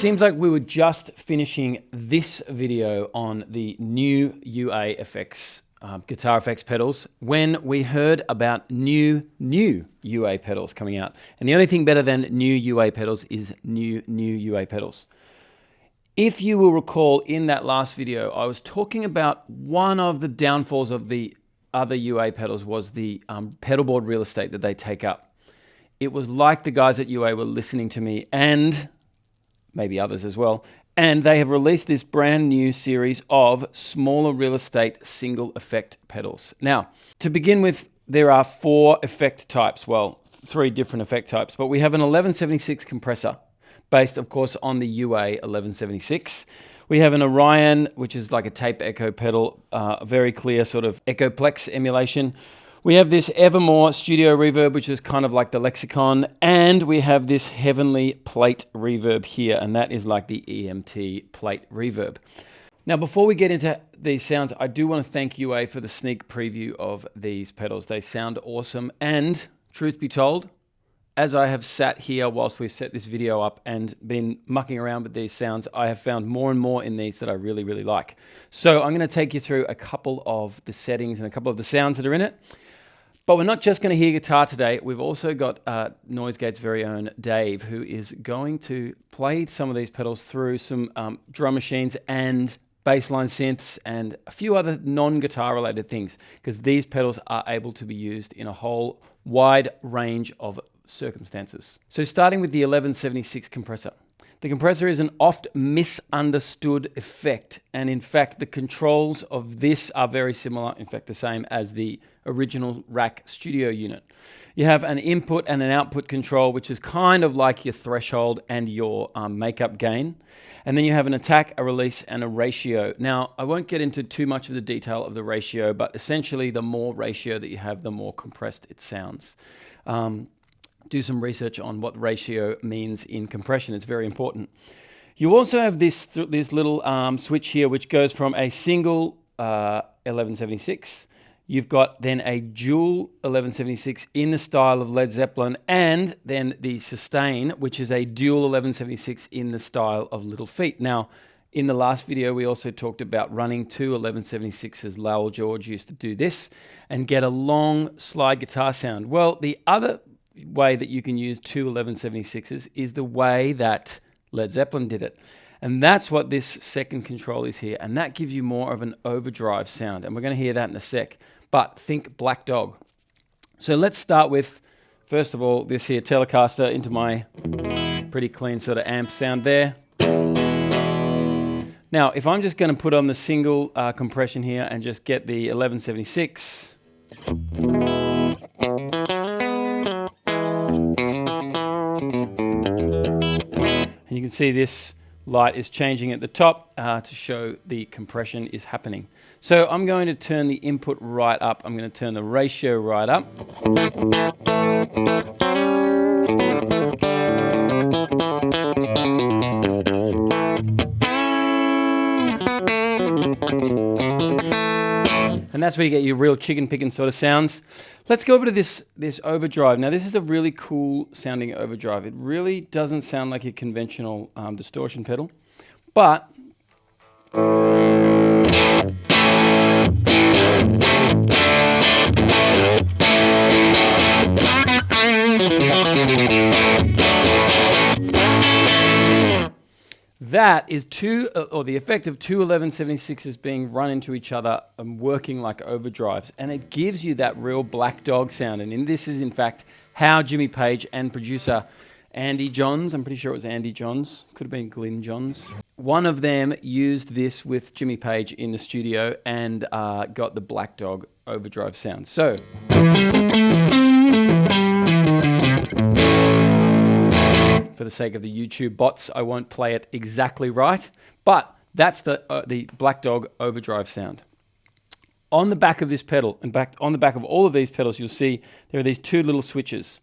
seems like we were just finishing this video on the new UAFX guitar effects pedals when we heard about new UA pedals coming out. And the only thing better than new UA pedals is new UA pedals. If you will recall, in that last video, I was talking about one of the downfalls of the other UA pedals was the pedalboard real estate that they take up. It was like the guys at UA were listening to me, and maybe others as well, and they have released this brand new series of smaller real estate single effect pedals. Now, to begin with, there are 4 effect types, well, 3 different effect types, but we have an 1176 compressor, based, of course, on the UA 1176. We have an Orion, which is like a tape echo pedal, a very clear sort of echoplex emulation. We have this Evermore Studio Reverb, which is kind of like the Lexicon, and we have this Heavenly Plate Reverb here, and that is like the EMT plate reverb. Now, before we get into these sounds, I do want to thank UA for the sneak preview of these pedals. They sound awesome, and truth be told, as I have sat here whilst we've set this video up and been mucking around with these sounds, I have found more and more in these that I really, really like. So I'm going to take you through a couple of the settings and a couple of the sounds that are in it. But we're not just going to hear guitar today. We've also got Noisegate's very own Dave, who is going to play some of these pedals through some drum machines and bassline synths and a few other non-guitar related things, because these pedals are able to be used in a whole wide range of circumstances. So starting with the 1176 compressor. The compressor is an oft misunderstood effect, and in fact the controls of this are very similar, in fact the same as the original rack studio unit. You have an input and an output control, which is kind of like your threshold and your makeup gain. And then you have an attack, a release, and a ratio. Now, I won't get into too much of the detail of the ratio, but essentially the more ratio that you have, the more compressed it sounds. Do some research on what ratio means in compression. It's very important. You also have this little switch here, which goes from a single 1176. You've got then a dual 1176 in the style of Led Zeppelin, and then the sustain, which is a dual 1176 in the style of Little Feat. Now, in the last video, we also talked about running 2 1176s. Lowell George used to do this and get a long slide guitar sound. Well, the other way that you can use 2 1176s is the way that Led Zeppelin did it. And that's what this second control is here. And that gives you more of an overdrive sound. And we're going to hear that in a sec. But think Black Dog. So let's start with, first of all, this here Telecaster into my pretty clean sort of amp sound there. Now, if I'm just going to put on the single compression here and just get the 1176. And you can see this light is changing at the top to show the compression is happening. So I'm going to turn the input right up. I'm going to turn the ratio right up. And that's where you get your real chicken picking sort of sounds. Let's go over to this overdrive. Now, this is a really cool sounding overdrive. It really doesn't sound like a conventional distortion pedal, but that is the effect of 2 1176s being run into each other and working like overdrives, and it gives you that real Black Dog sound. And this is in fact how Jimmy Page and producer Andy Johns, I'm pretty sure it was Andy Johns, could have been Glyn Johns, one of them used this with Jimmy Page in the studio and got the Black Dog overdrive sound. So for the sake of the YouTube bots, I won't play it exactly right, but that's the Black Dog overdrive sound. On the back of this pedal, in fact, on the back of all of these pedals, you'll see there are these 2 little switches.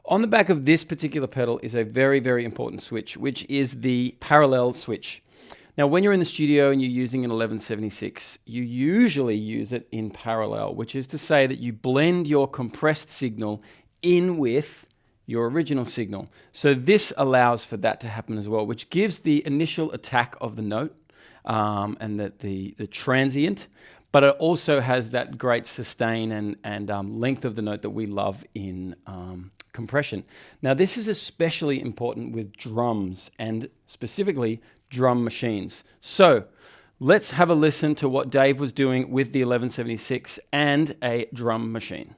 On the back of this particular pedal is a very, very important switch, which is the parallel switch. Now, when you're in the studio and you're using an 1176, you usually use it in parallel, which is to say that you blend your compressed signal in with your original signal. So this allows for that to happen as well, which gives the initial attack of the note and the transient, but it also has that great sustain and length of the note that we love in compression. Now this is especially important with drums and specifically drum machines. So let's have a listen to what Dave was doing with the 1176 and a drum machine.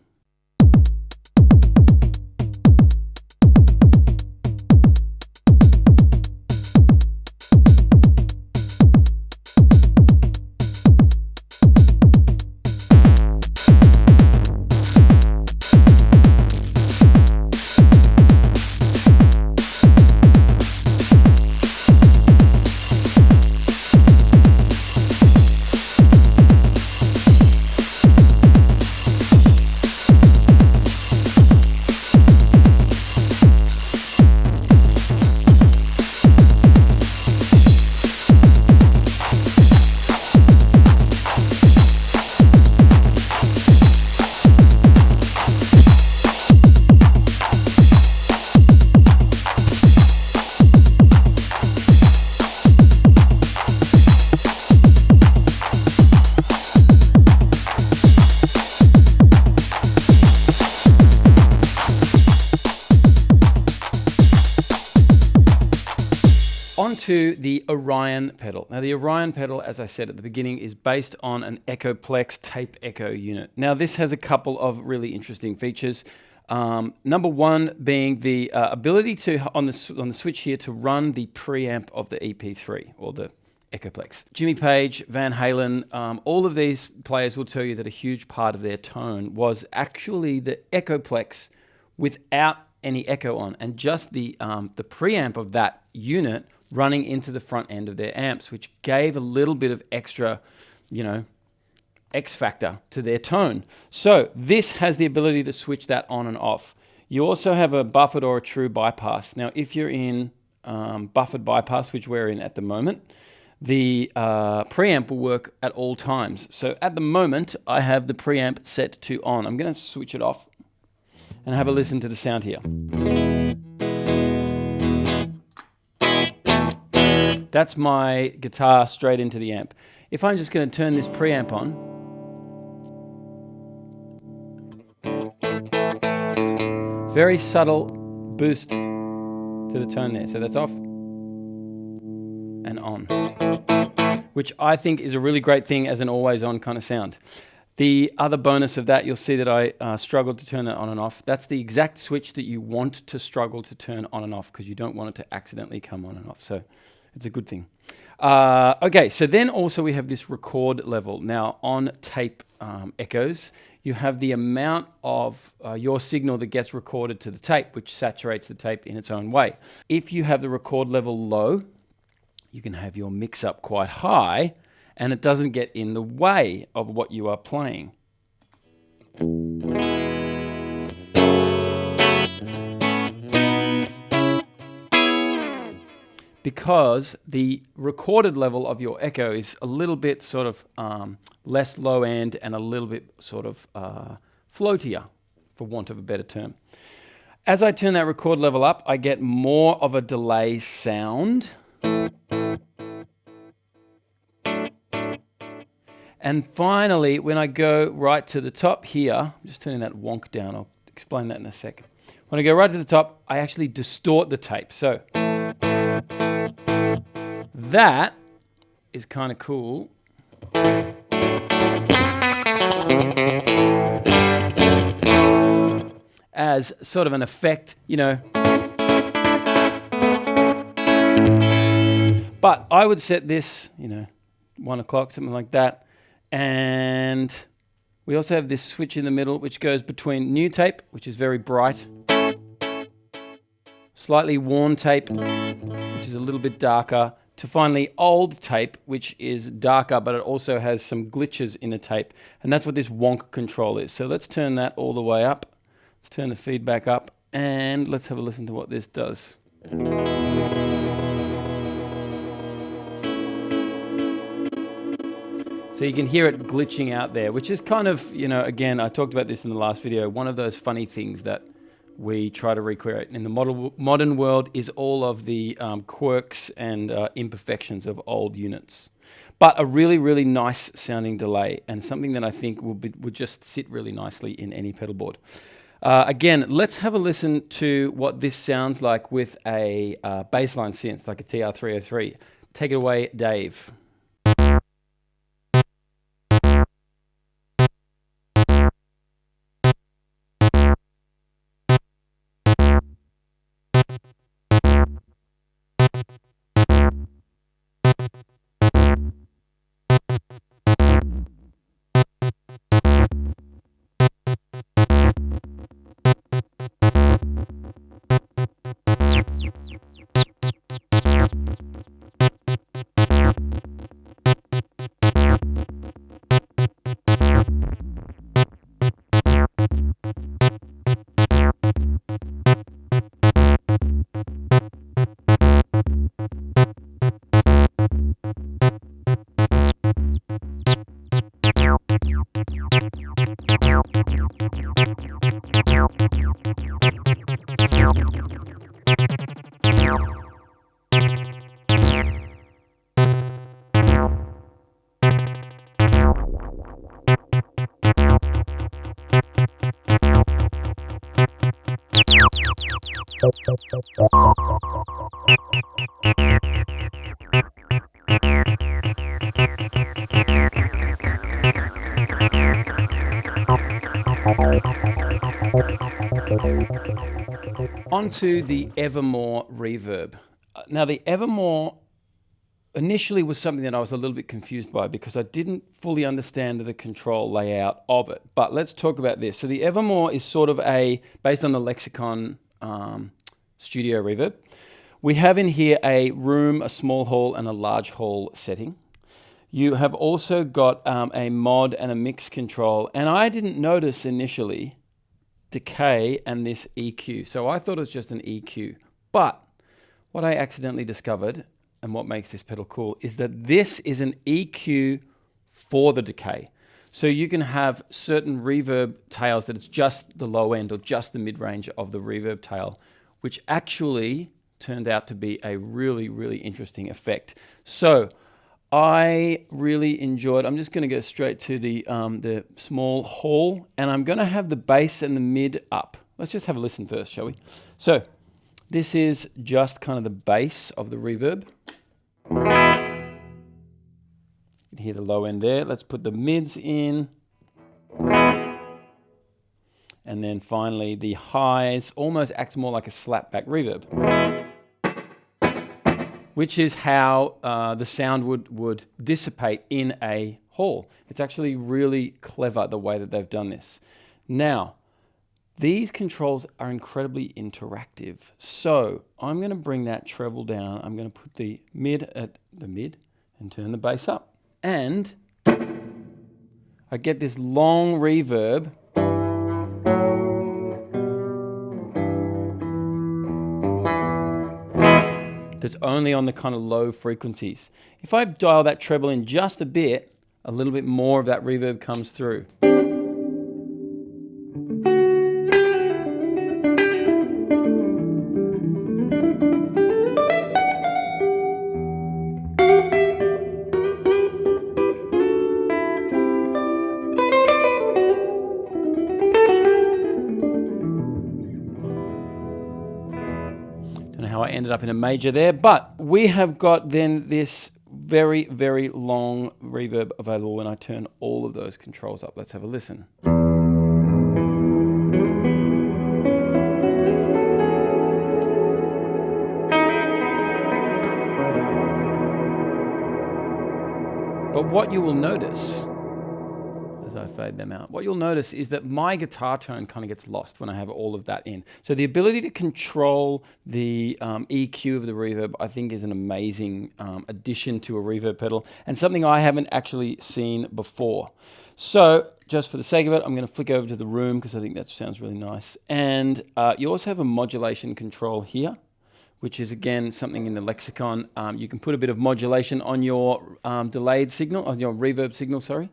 Onto the Orion pedal. Now the Orion pedal, as I said at the beginning, is based on an Echoplex tape echo unit. Now this has a couple of really interesting features. Number one being the ability to, on the switch here, to run the preamp of the EP3 or the Echoplex. Jimmy Page, Van Halen, all of these players will tell you that a huge part of their tone was actually the Echoplex without any echo on, and just the preamp of that unit running into the front end of their amps, which gave a little bit of extra, X factor to their tone. So this has the ability to switch that on and off. You also have a buffered or a true bypass. Now, if you're in buffered bypass, which we're in at the moment, the preamp will work at all times. So at the moment, I have the preamp set to on. I'm going to switch it off and have a listen to the sound here. That's my guitar straight into the amp. If I'm just going to turn this preamp on, very subtle boost to the tone there. So that's off and on, which I think is a really great thing as an always on kind of sound. The other bonus of that, you'll see that I struggled to turn it on and off. That's the exact switch that you want to struggle to turn on and off, because you don't want it to accidentally come on and off. So it's a good thing. Okay, so then also we have this record level. Now on tape echoes, you have the amount of your signal that gets recorded to the tape, which saturates the tape in its own way. If you have the record level low, you can have your mix up quite high, and it doesn't get in the way of what you are playing. Because the recorded level of your echo is a little bit sort of less low end and a little bit sort of floatier, for want of a better term. As I turn that record level up, I get more of a delay sound. And finally, when I go right to the top here, I'm just turning that wonk down, I'll explain that in a second. When I go right to the top, I actually distort the tape. So that is kind of cool. As sort of an effect, But I would set this, 1 o'clock, something like that. And we also have this switch in the middle, which goes between new tape, which is very bright, slightly worn tape, which is a little bit darker, to finally old tape, which is darker, but it also has some glitches in the tape. And that's what this wonk control is. So let's turn that all the way up. Let's turn the feedback up, and let's have a listen to what this does. So you can hear it glitching out there, which is kind of, again, I talked about this in the last video, one of those funny things that we try to recreate in the modern world is all of the quirks and imperfections of old units. But a really, really nice sounding delay, and something that I think would just sit really nicely in any pedal board. Again, let's have a listen to what this sounds like with a bassline synth, like a TR-303. Take it away, Dave. Onto the Evermore Reverb. Now, the Evermore initially was something that I was a little bit confused by because I didn't fully understand the control layout of it. But let's talk about this. So the Evermore is sort of based on the Lexicon Studio Reverb. We have in here a room, a small hall, and a large hall setting. You have also got a mod and a mix control, and I didn't notice initially decay and this EQ. So I thought it was just an EQ. But what I accidentally discovered, and what makes this pedal cool, is that this is an EQ for the decay. So you can have certain reverb tails that it's just the low end or just the mid-range of the reverb tail, which actually turned out to be a really, really interesting effect. So I really enjoyed. I'm just going to go straight to the small hall, and I'm going to have the bass and the mid up. Let's just have a listen first, shall we? So this is just kind of the bass of the reverb. You can hear the low end there. Let's put the mids in. And then finally the highs almost acts more like a slapback reverb, which is how the sound would dissipate in a hall. It's actually really clever the way that they've done this. Now, these controls are incredibly interactive. So I'm going to bring that treble down. I'm going to put the mid at the mid and turn the bass up. And I get this long reverb that's only on the kind of low frequencies. If I dial that treble in just a bit, a little bit more of that reverb comes through. How I ended up in a major there, but we have got then this very, very long reverb available when I turn all of those controls up. Let's have a listen. But what you will notice as I fade them out, what you'll notice is that my guitar tone kind of gets lost when I have all of that in. So the ability to control the EQ of the reverb, I think, is an amazing addition to a reverb pedal and something I haven't actually seen before. So just for the sake of it, I'm going to flick over to the room because I think that sounds really nice. And you also have a modulation control here, which is again something in the Lexicon. You can put a bit of modulation on your delayed signal, on your reverb signal, sorry.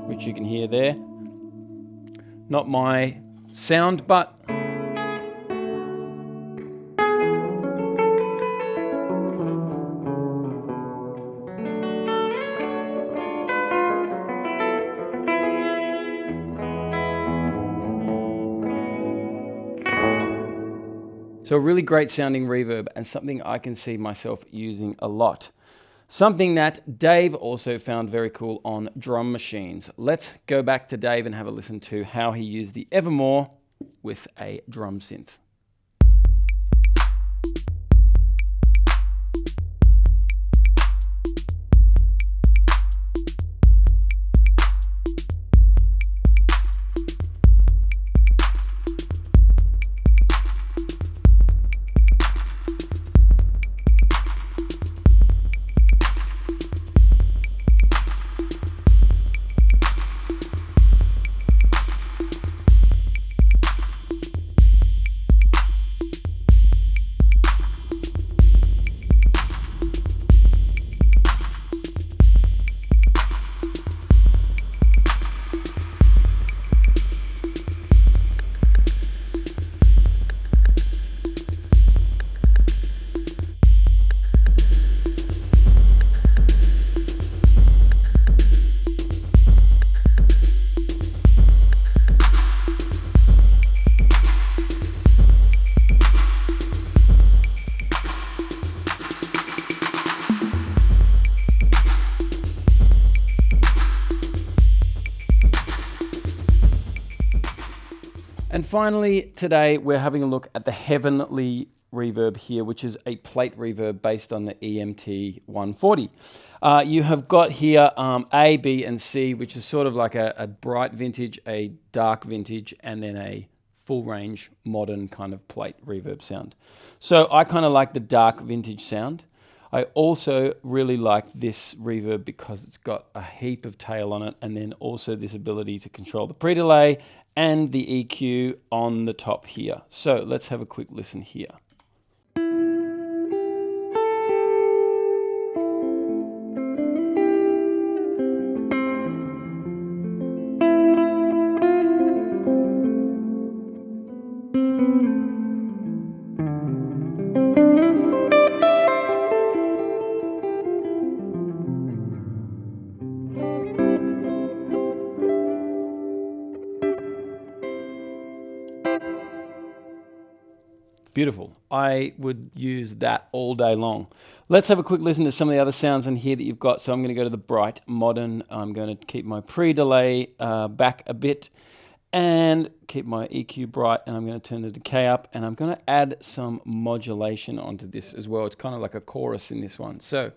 Which which you can hear there. Not my sound, but so a really great sounding reverb and something I can see myself using a lot. Something that Dave also found very cool on drum machines. Let's go back to Dave and have a listen to how he used the Evermore with a drum synth. And finally, today we're having a look at the Heavenly Reverb here, which is a plate reverb based on the EMT 140. You have got here A, B, and C, which is sort of like a bright vintage, a dark vintage, and then a full range modern kind of plate reverb sound. So I kind of like the dark vintage sound. I also really like this reverb because it's got a heap of tail on it, and then also this ability to control the pre-delay and the EQ on the top here. So let's have a quick listen here. Beautiful. I would use that all day long. Let's have a quick listen to some of the other sounds in here that you've got. So I'm going to go to the bright modern. I'm going to keep my pre-delay back a bit and keep my EQ bright, and I'm going to turn the decay up, and I'm going to add some modulation onto this as well. It's kind of like a chorus in this one. So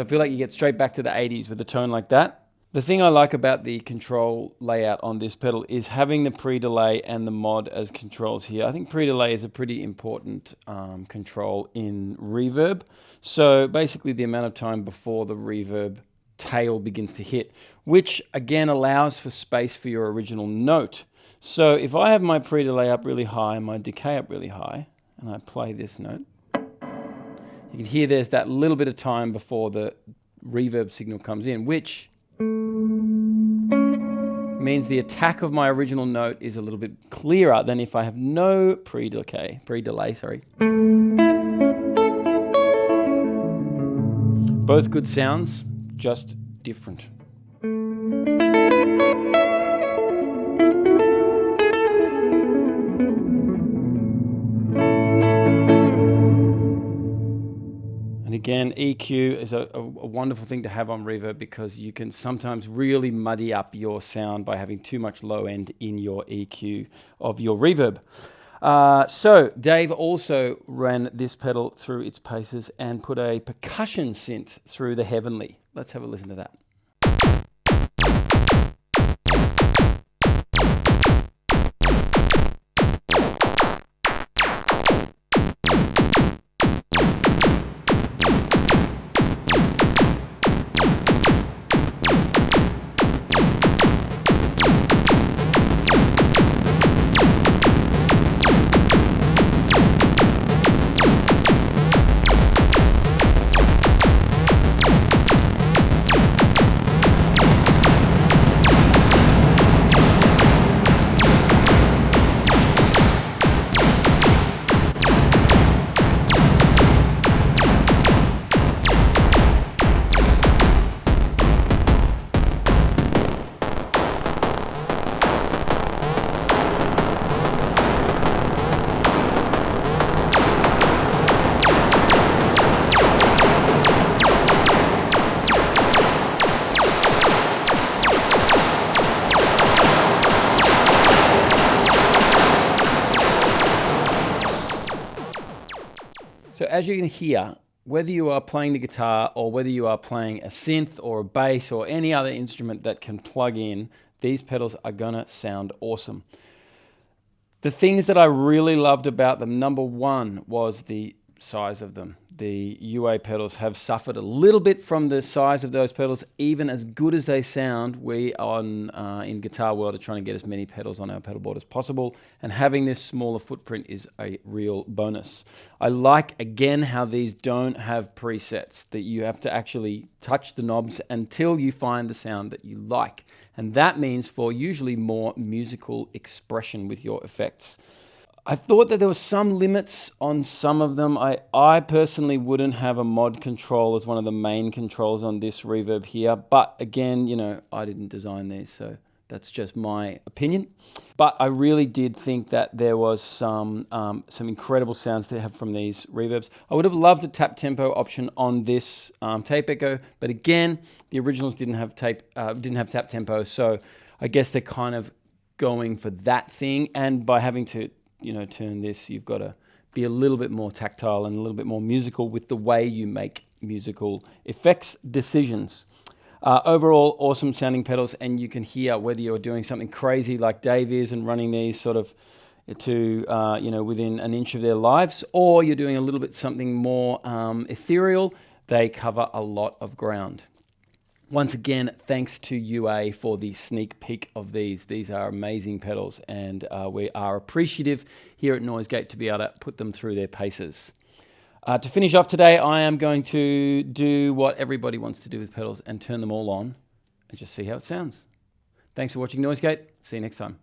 I feel like you get straight back to the 80s with a tone like that. The thing I like about the control layout on this pedal is having the pre-delay and the mod as controls here. I think pre-delay is a pretty important control in reverb. So basically the amount of time before the reverb tail begins to hit, which again allows for space for your original note. So if I have my pre-delay up really high and my decay up really high, and I play this note, you can hear there's that little bit of time before the reverb signal comes in, which means the attack of my original note is a little bit clearer than if I have no pre-delay. Both good sounds, just different. And again, EQ is a wonderful thing to have on reverb because you can sometimes really muddy up your sound by having too much low end in your EQ of your reverb. So Dave also ran this pedal through its paces and put a percussion synth through the Heavenly. Let's have a listen to that. as you can hear, whether you are playing the guitar or whether you are playing a synth or a bass or any other instrument that can plug in, these pedals are gonna sound awesome. The things that I really loved about them, number one, was the size of them. The UA pedals have suffered a little bit from the size of those pedals. Even as good as they sound, we in Guitar World are trying to get as many pedals on our pedalboard as possible, and having this smaller footprint is a real bonus. I like, again, how these don't have presets, that you have to actually touch the knobs until you find the sound that you like. And that means for usually more musical expression with your effects. I thought that there were some limits on some of them. I personally wouldn't have a mod control as one of the main controls on this reverb here. But again, you know, I didn't design these, so that's just my opinion. But I really did think that there was some incredible sounds to have from these reverbs. I would have loved a tap tempo option on this tape echo, but again, the originals didn't have tap tempo, so I guess they're kind of going for that thing. And by having to turn this, you've got to be a little bit more tactile and a little bit more musical with the way you make musical effects decisions. Overall, awesome sounding pedals, and you can hear whether you're doing something crazy like Dave is and running these sort of to within an inch of their lives, or you're doing a little bit something more ethereal. They cover a lot of ground. Once again, thanks to UA for the sneak peek of these. These are amazing pedals, and we are appreciative here at Noisegate to be able to put them through their paces. To finish off today, I am going to do what everybody wants to do with pedals and turn them all on and just see how it sounds. Thanks for watching Noisegate. See you next time.